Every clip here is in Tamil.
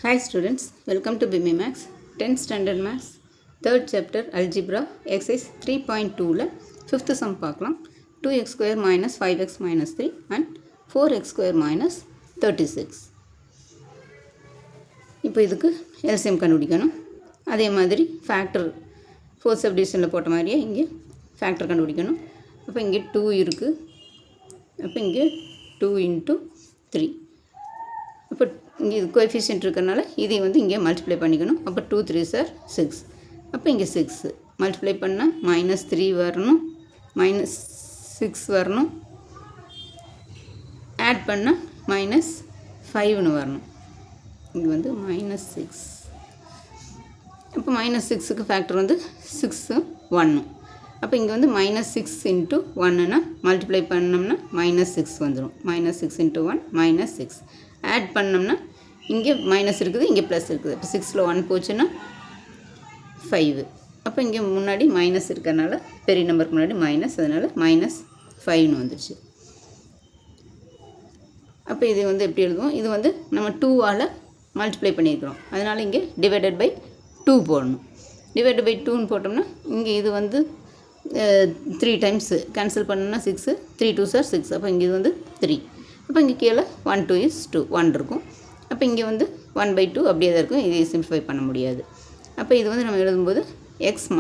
Hi students, welcome to BMI Max 10th Standard Maths 3rd Chapter Algebra Exercise 3.2 5th sum பார்க்கலாம் 2x square minus 5x minus 3 and 4x square minus 36. இப்போ இதுக்கு LCM கண்டுபிடிக்கணும். அதே மாதிரி ஃபேக்டர் ஃபோர்த் சப்டிவிஷனில் போட்ட மாதிரியே இங்கே ஃபேக்டர் கண்டுபிடிக்கணும். அப்போ இங்கே 2 இருக்குது. அப்போ இங்கே 2 into 3. அப்போ இங்கே இது கோஎஃபிஷியன்ட் இருக்கிறனால இதை வந்து இங்கே மல்டிப்ளை பண்ணிக்கணும். அப்போ 2 3s are 6. அப்போ இங்கே 6 மல்டிப்ளை பண்ணால் -3 வரணும், -6 வரணும், ஆட் பண்ணால் -5ன்னு வரணும். இங்கே வந்து -6. அப்போ -6க்கு ஃபேக்டர் வந்து 6 1. அப்போ இங்கே வந்து -6 into 1ன்னா மல்டிப்ளை பண்ணோம்னா -6 வந்துடும். -6 into 1 -6. ஆட் பண்ணோம்னா இங்கே மைனஸ் இருக்குது, இங்கே ப்ளஸ் இருக்குது. இப்போ 6ல் 1 போச்சுன்னா 5. அப்போ இங்கே முன்னாடி மைனஸ் இருக்கிறனால பெரிய நம்பருக்கு முன்னாடி மைனஸ், அதனால் -5ன்னு வந்துடுச்சு. அப்போ இது வந்து எப்படி எழுதுவோம்? இது வந்து நம்ம 2ஆல் மல்டிப்ளை பண்ணியிருக்கிறோம், அதனால் இங்கே டிவைடட் பை 2 போடணும். டிவைடட் பை 2ன்னு போட்டோம்னா இங்கே இது வந்து 3 டைம்ஸ் கேன்சல் பண்ணோம்னா 6, 3 2s are 6. அப்போ இங்கே இது வந்து 3. அப்போ இங்கே கீழே 1 2 is 2 1 இருக்கும். அப்போ இங்கே வந்து 1/2 அப்படியே தான் இருக்கும், இதை சிம்பிளிஃபை பண்ண முடியாது. அப்போ இது வந்து நம்ம எழுதும்போது x -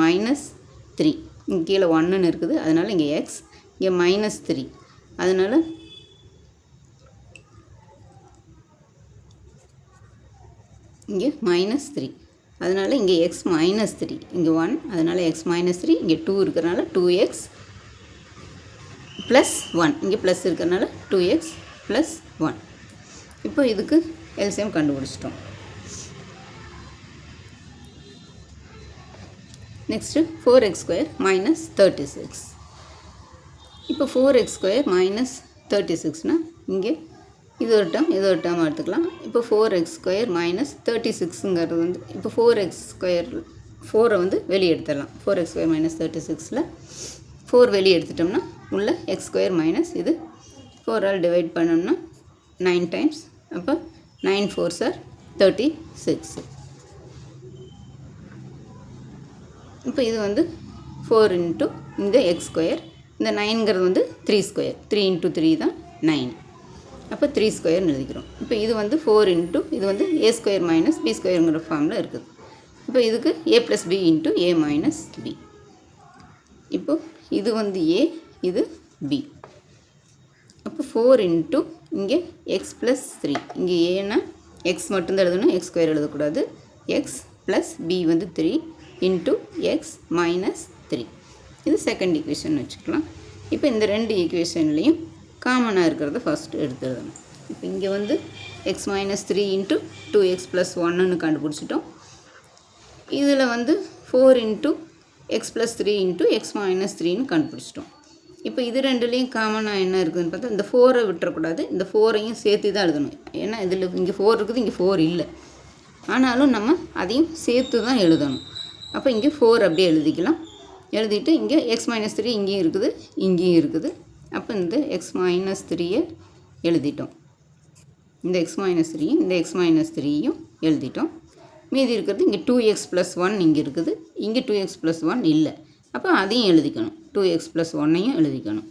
3, இங்கே கீழே 1ன்னு இருக்குது, அதனால் இங்கே x, இங்கே -3, அதனால் இங்கே -3, அதனால் இங்கே x -3, இங்கே 1, அதனால் x -3, இங்கே 2 இருக்கிறனால 2x + 1, இங்கே ப்ளஸ் இருக்கிறனால 2x + 1. இப்போ இதுக்கு எல்சிஎம் கண்டுபிடிச்சிட்டோம். Next 4x² - 36. இப்போ 4x² - 36னா இங்கே இது ஒரு டேர்ம் இது ஒரு டேர்ம் எடுத்துக்கலாம். இப்போ 4x² - 36ங்கிறது வந்து இப்போ 4x², 4 வந்து வெளியே எடுத்துடலாம். 4x² - 36ல் 4 வெளியே எடுத்துட்டோம்னா உள்ள x² மைனஸ் இது 4ஆல் டிவைட் பண்ணோம்னா 9 டைம்ஸ். அப்போ 9 4s are 36. இப்போ இது வந்து 4 into இந்த x², இந்த 9ங்கிறது வந்து 3², 3 into 3 தான் 9. அப்போ 3²ன்னு எழுதிக்கிறோம். இப்போ இது வந்து 4 into இது வந்து a² - b²ங்கிற ஃபார்மில் இருக்குது. இப்போ இதுக்கு a + b into a - b. இப்போ இது வந்து a, இது b. அப்போ 4 into இங்கே x + 3, இங்கே ஏன்னா x மட்டும்தான் எழுதணும், x² எழுதக்கூடாது. x + b வந்து 3 into x - 3. இது செகண்ட் ஈக்குவேஷன் வச்சுக்கலாம். இப்போ இந்த ரெண்டு ஈக்குவேஷன்லேயும் காமனாக இருக்கிறத ஃபஸ்ட்டு எடுத்துடணும். இப்போ இங்கே வந்து x - 3 into 2x + 1ன்னு கண்டுபிடிச்சிட்டோம். இதில் வந்து 4 into x + 3 into x - 3ன்னு கண்டுபிடிச்சிட்டோம். இப்போ இது ரெண்டுலேயும் காமனாக என்ன இருக்குதுன்னு பார்த்தா இந்த 4ஐ விட்டுறக்கூடாது, இந்த 4ஐயும் சேர்த்து தான் எழுதணும். ஏன்னா இதில் இங்கே 4 இருக்குது, இங்கே 4 இல்லை, ஆனாலும் நம்ம அதையும் சேர்த்து தான் எழுதணும். அப்போ இங்கே 4 அப்படியே எழுதிக்கலாம். எழுதிட்டு இங்கே x - 3 இங்கேயும் இருக்குது, இங்கேயும் இருக்குது. அப்போ இந்த x - 3யை எழுதிட்டோம், இந்த x - 3யும் இந்த x - 3யும் எழுதிட்டோம். மீதி இருக்கிறது இங்கே 2x + 1 இங்கே இருக்குது, இங்கே 2x + 1 இல்லை. அப்போ அதையும் எழுதிக்கணும், 2x + 1ஐயும் எழுதிக்கணும்.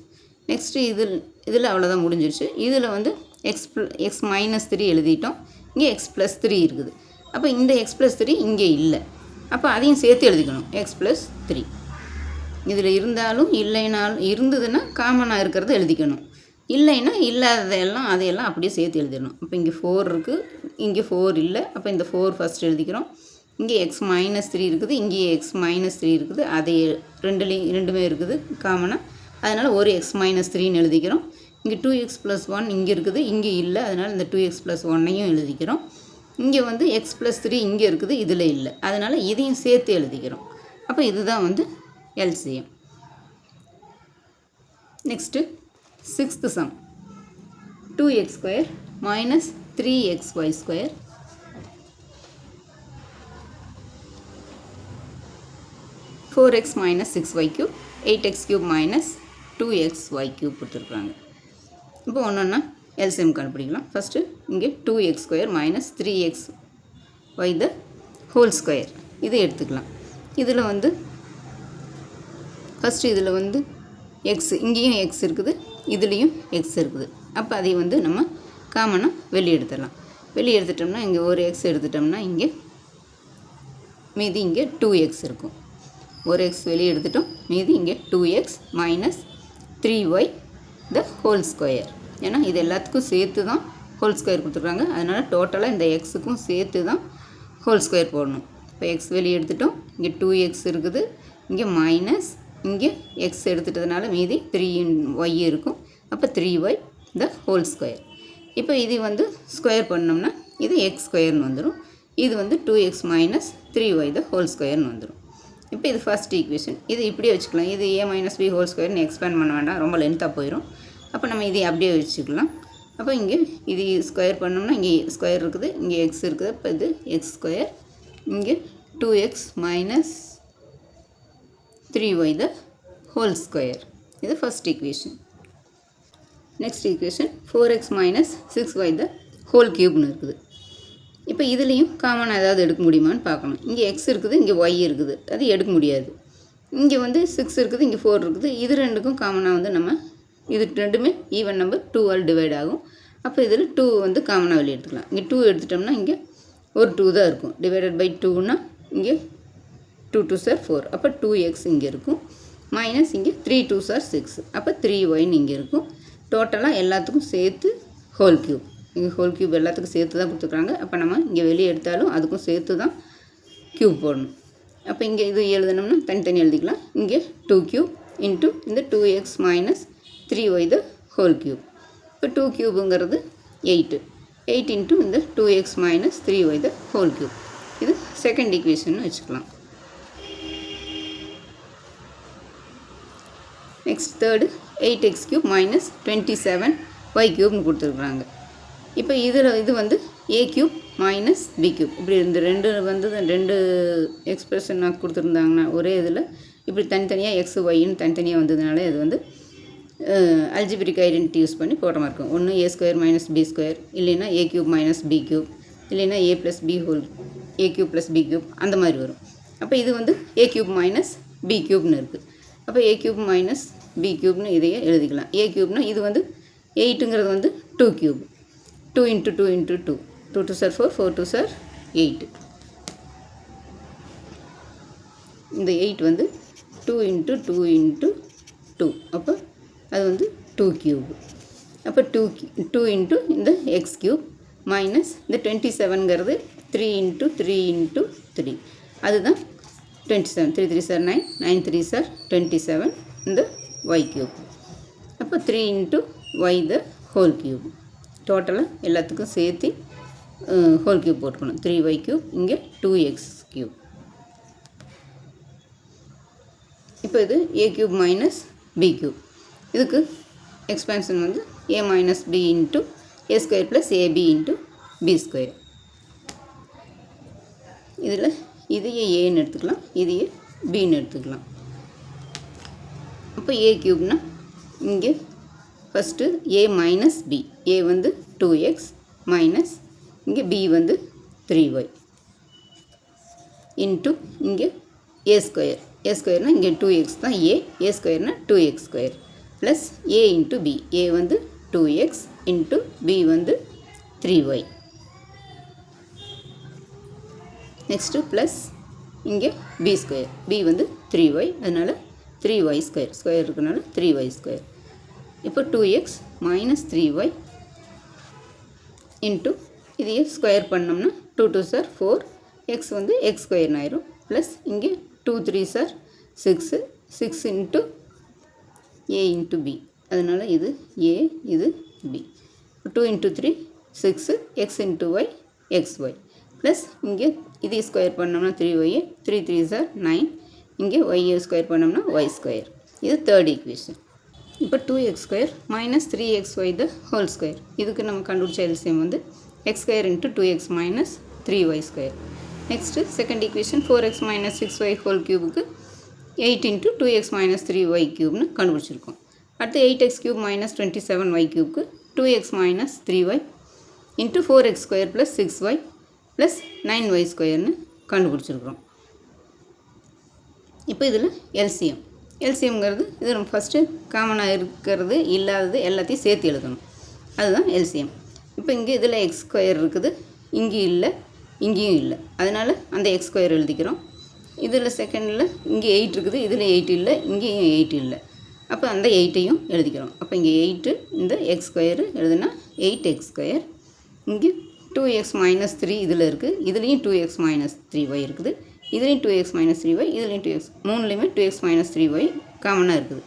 நெக்ஸ்ட்டு இதில் அவ்வளோதான் முடிஞ்சிருச்சு. இதில் வந்து x - 3 எழுதிட்டோம், இங்கே x + 3 இருக்குது. அப்போ இந்த x + 3 இங்கே இல்லை, அப்போ அதையும் சேர்த்து எழுதிக்கணும், x + 3. இதில் இருந்தாலும் இல்லைனாலும் இருந்ததுன்னா காமனாக இருக்கிறத எழுதிக்கணும், இல்லைன்னா இல்லாததெல்லாம் அதையெல்லாம் அப்படியே சேர்த்து எழுதிடணும். அப்போ இங்கே 4 இருக்குது, இங்கே 4 இல்லை. அப்போ இந்த 4 ஃபஸ்ட் எழுதிக்கிறோம். இங்கே x - 3 இருக்குது, இங்கே x - 3 இருக்குது, அதே ரெண்டுமே இருக்குது காமனாக, அதனால் ஒரு x - 3ன்னு எழுதிக்கிறோம். இங்கே 2x + 1 இங்கே இருக்குது, இங்கே இல்லை, அதனால் இந்த 2x + 1ஐயும் எழுதிக்கிறோம். இங்கே வந்து x + 3 இங்கே இருக்குது, இதில் இல்லை, அதனால் இதையும் சேர்த்து எழுதிக்கிறோம். அப்போ இதுதான் வந்து LCM. Next 6th some 2x² - 3xy². 4x - 6y³ 8x³ - 2xy³ கொடுத்துருக்குறாங்க. இப்போ ஒன்று ஒன்றா எல்சிஎம் கண்டுபிடிக்கலாம். ஃபஸ்ட்டு இங்கே 2x² - 3x Y the whole square இது எடுத்துக்கலாம். இதில் வந்து ஃபஸ்ட்டு இதில் வந்து எக்ஸ், இங்கேயும் எக்ஸ் இருக்குது, இதுலேயும் எக்ஸ் இருக்குது. அப்போ அதை வந்து நம்ம காமனாக வெளியே எடுத்துடலாம். வெளியே எடுத்துட்டோம்னா இங்கே ஒரு எக்ஸ் எடுத்துட்டோம்னா இங்கே மீதி இங்கே 2x இருக்கும். ஒரு எக்ஸ் வெளியே எடுத்துட்டோம், மீதி இங்கே 2x minus 3y the whole square. ஏன்னா இது எல்லாத்துக்கும் சேர்த்து தான் ஹோல் ஸ்கொயர் கொடுத்துருக்காங்க. அதனால் டோட்டலாக இந்த எக்ஸுக்கும் சேர்த்து தான் ஹோல் ஸ்கொயர் போடணும். இப்போ எக்ஸ் வெளியே எடுத்துட்டோம், இங்கே 2x இருக்குது, இங்கே மைனஸ் இங்கே எக்ஸ் எடுத்துட்டதுனால மீதி 3y இருக்கும். அப்போ 3y த ஹோல் ஸ்கொயர். இப்போ இது வந்து ஸ்கொயர் பண்ணோம்னா இது எக்ஸ் ஸ்கொயர்னு வந்துடும். இது வந்து 2x minus 3y the whole ஸ்கொயர்னு வந்துடும். இப்போ இது ஃபர்ஸ்ட் ஈக்குவேஷன். இது இப்படியே வச்சுக்கலாம். இது a மைனஸ் b ஹோல் ஸ்கொயர்னு எக்ஸ்பேண்ட் பண்ண வேண்டாம், ரொம்ப லென்த்தாக போயிடும். அப்போ நம்ம இதை அப்படியே வச்சுக்கலாம். அப்போ இங்கே இது ஸ்கொயர் பண்ணோம்னா இங்கே ஸ்கொயர் இருக்குது, இங்கே எக்ஸ் இருக்குது. இப்போ இது எக்ஸ் ஸ்கொயர், இங்கே 2x minus 3y the whole square. இது first equation. Next equation 4x minus 6y the whole க்யூப்னு இருக்குது. இப்போ இதுலேயும் காமனாக ஏதாவது எடுக்க முடியுமான்னு பார்க்கணும். இங்கே எக்ஸ் இருக்குது, இங்கே ஒய் இருக்குது, அது எடுக்க முடியாது. இங்கே வந்து 6 இருக்குது, இங்கே 4 இருக்குது. இது ரெண்டுக்கும் காமனாக வந்து நம்ம இது ரெண்டுமே ஈவன் நம்பர் 2ஆல் டிவைட் ஆகும். அப்போ இதில் 2 வந்து காமனாக வெளியே எடுத்துக்கலாம். இங்கே 2 எடுத்துட்டோம்னா இங்கே ஒரு 2 தான் இருக்கும். டிவைடட் பை 2னா இங்கே 2 2s are 4. அப்போ 2x இங்கே இருக்கும், மைனஸ் இங்கே 3 2s are 6. அப்போ 3yன்னு இங்கே இருக்கும். டோட்டலாக எல்லாத்துக்கும் சேர்த்து ஹோல் க்யூப். இங்கே ஹோல் க்யூப் எல்லாத்துக்கும் சேர்த்து தான் கொடுத்துருக்காங்க. அப்போ நம்ம இங்கே வெளியே எடுத்தாலும் அதுக்கும் சேர்த்து தான் க்யூப் போடணும். அப்போ இங்கே இது எழுதணும்னா தனித்தனி எழுதிக்கலாம். இங்கே 2 க்யூப் இன்ட்டு இந்த 2x minus 3y the whole cube. இப்போ 2 க்யூபுங்கிறது 8. 8 இன்ட்டு இந்த 2x minus 3y the whole cube. இது செகண்ட் ஈக்குவேஷன் வச்சுக்கலாம். Next third 8x cube minus 27y க்யூப்னு கொடுத்துருக்குறாங்க. இப்போ இதில் இது வந்து a cube minus b cube. இப்படி இந்த ரெண்டு எக்ஸ்பிரஷனாக கொடுத்துருந்தாங்கன்னா ஒரே இதில் இப்படி தனித்தனியாக எக்ஸ் ஒய்ன்னு தனித்தனியாக வந்ததுனால இது வந்து அல்ஜிபிரிக் ஐடென்டிட்டி யூஸ் பண்ணி போடுற மாதிரி இருக்கும். ஒன்று a square minus b square, இல்லைன்னா a cube minus b cube, இல்லைன்னா a plus b whole a cube plus b cube அந்த மாதிரி வரும். அப்போ இது வந்து a க்யூப் மைனஸ் b க்யூப்னு இருக்குது. அப்போ a க்யூப் மைனஸ் b க்யூப்னு இதையே எழுதிக்கலாம். a க்யூப்னா இது வந்து 8ங்கிறது வந்து 2 cube. 2 into 2 into 2, 2 2s are 4, 4 2s are 8. இந்த 8 வந்து 2 இன்ட்டு 2 இன்ட்டு 2, அப்போ அது வந்து 2 க்யூப். அப்போ 2 இன்ட்டு இந்த எக்ஸ் க்யூப் மைனஸ் இந்த 27ங்கிறது 3 இன்ட்டு 3 இன்ட்டு 3, அதுதான் 27. 3 3s are 9, 9 3s are 27 இந்த ஒய் க்யூப். அப்போ 3 into y the whole cube. டோட்டலாக எல்லாத்துக்கும் சேர்த்து ஹோல் க்யூப் போட்டுக்கணும். 3y க்யூப், இங்கே 2x க்யூப். இப்போ இது a cube minus b cube. இதுக்கு எக்ஸ்பேன்ஷன் வந்து a minus b into a square plus ab into b square. இதில் இதையே ஏன்னு எடுத்துக்கலாம், இதையே பின்னு எடுத்துக்கலாம். அப்போ a க்யூப்னா இங்கே first a minus b. a வந்து 2x மைனஸ் இங்கே b வந்து 3y இன்ட்டு இங்கே a ஸ்கொயர். a ஸ்கொயர்னால் இங்கே 2x தான் a ஸ்கொயர்னால் 2x square plus a into b. a வந்து 2x இன்ட்டு b வந்து 3y. நெக்ஸ்ட்டு ப்ளஸ் இங்கே b ஸ்கொயர். b வந்து 3y, அதனால் 3y ஸ்கொயர். ஸ்கொயர் இருக்கனால 3y ஸ்கொயர். இப்போ 2x மைனஸ் 3y இன்ட்டு இதையே ஸ்கொயர் பண்ணோம்னா 2 2s are 4, எக்ஸ் வந்து எக்ஸ் ஸ்கொயர்னு ஆயிரும். ப்ளஸ் இங்கே 2 3s are 6, 6 into a into b, அதனால் இது a இது b. 2 into 3 6, X into y xy plus இங்கே இதை ஸ்கொயர் பண்ணோம்னா 3y, 3 3s are 9, இங்கே y ஸ்கொயர் பண்ணோம்னா y ஸ்கொயர். இது தேர்ட் ஈக்குவேஷன். இப்போ 2x square minus 3xy the whole square. இதுக்கு நம்ம கண்டுபிடிச்ச எல்சியம் வந்து x square into 2x minus 3y square. Next second equation 4x minus 6y whole க்யூபுக்கு 8 இன்ட்டு 2x மைனஸ் 3y க்யூப்னு கண்டுபிடிச்சிருக்கோம். அடுத்து 8x க்யூப் மைனஸ் 27y க்யூப்க்கு 2x minus 3y into 4x square plus 6y plus 9y ஸ்கொயர்னு கண்டுபிடிச்சிருக்கிறோம். இப்போ இதில் எல்சிஎம்ங்கிறது இது நம்ம ஃபஸ்ட்டு காமனாக இருக்கிறது இல்லாதது எல்லாத்தையும் சேர்த்து எழுதணும். அதுதான் எல்சிஎம். இப்போ இங்கே இதில் எக்ஸ் ஸ்கொயர் இருக்குது, இங்கே இல்லை, இங்கேயும் இல்லை. அதனால் அந்த எக்ஸ் ஸ்கொயர் எழுதிக்கிறோம். இதில் செகண்டில் இங்கே 8 இருக்குது, இதில் 8 இல்லை, இங்கேயும் 8 இல்லை. அப்போ அந்த 8ஐயும் எழுதிக்கிறோம். அப்போ இங்கே 8 இந்த எக்ஸ் ஸ்கொயரு எழுதுனா 8x ஸ்கொயர். இங்கே 2x மைனஸ் 3 இதில் இருக்குது, இதுலேயும் 2x மைனஸ் 3y இருக்குது, இதுலேயும் 2x மைனஸ் 3y, இதுலேயும் 2x, மூணுலேயுமே 2x மைனஸ் 3y காமனாக இருக்குது.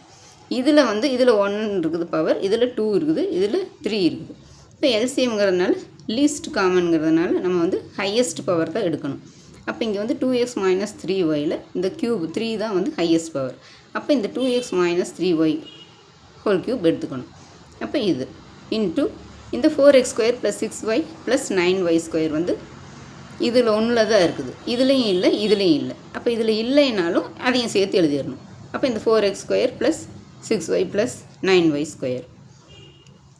இதில் வந்து இதில் 1 இருக்குது பவர், இதில் 2 இருக்குது, இதில் 3 இருக்குது. இப்போ எல்சிஎம்ங்கிறதுனால லீஸ்ட் காமனுங்கிறதுனால நம்ம வந்து ஹையஸ்ட் பவர் தான் எடுக்கணும். அப்போ இங்கே வந்து 2x மைனஸ் 3yயில் இந்த க்யூப் 3 தான் வந்து ஹையஸ்ட் பவர். அப்போ இந்த 2x minus 3y whole cube எடுத்துக்கணும். அப்போ இது இன்ட்டு இந்த 4x square plus 6y plus 9y square வந்து இதில் ஒன்றில் தான் இருக்குது, இதுலேயும் இல்லை, இதுலேயும் இல்லை. அப்போ இதில் இல்லைனாலும் அதையும் சேர்த்து எழுதிடணும். அப்போ இந்த 4x square plus 6y plus 9y square.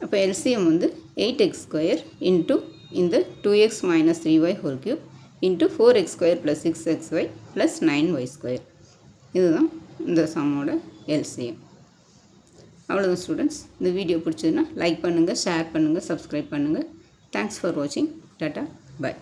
அப்போ எல்சிஎம் வந்து 8x ஸ்கொயர் இன்ட்டு இந்த 2x minus 3y whole cube into 4x square plus 6xy plus 9y square. இதுதான் இந்த சம்மோட எல்சிஎம். அவ்வளோதான் ஸ்டூடெண்ட்ஸ். இந்த வீடியோ பிடிச்சதுன்னா லைக் பண்ணுங்கள், ஷேர் பண்ணுங்கள், சப்ஸ்கிரைப் பண்ணுங்கள். தேங்க்ஸ் ஃபார் வாட்சிங். டாட்டா, பாய்.